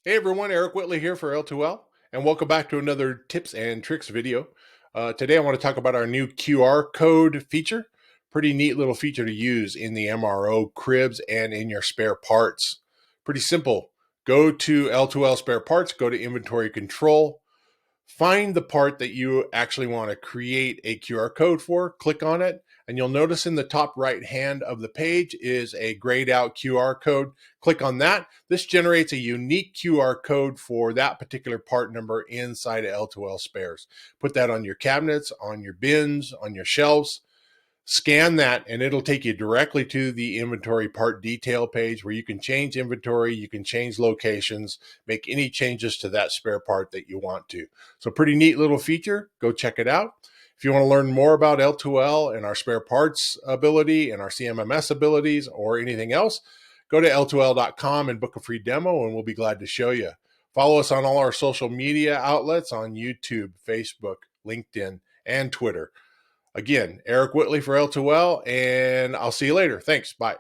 Hey everyone, Eric Whitley here for L2L, and welcome back to another tips and tricks video. Today I want to talk about our new QR code feature. Pretty neat little feature to use in the MRO cribs and in your spare parts. Pretty simple. Go to L2L spare parts, go to inventory control, find the part that you actually want to create a QR code for, click on it, and you'll notice in the top right hand of the page is a grayed out QR code. Click on that. This generates a unique QR code for that particular part number inside of L2L spares. Put that on your cabinets, on your bins, on your shelves. Scan that and it'll take you directly to the inventory part detail page where you can change inventory, you can change locations, make any changes to that spare part that you want to. So pretty neat little feature. Go check it out. If you want to learn more about L2L and our spare parts ability and our CMMS abilities or anything else, go to L2L.com and book a free demo and we'll be glad to show you. Follow us on all our social media outlets on YouTube, Facebook, LinkedIn, and Twitter. Again, Eric Whitley for L2L, and I'll see you later. Thanks. Bye.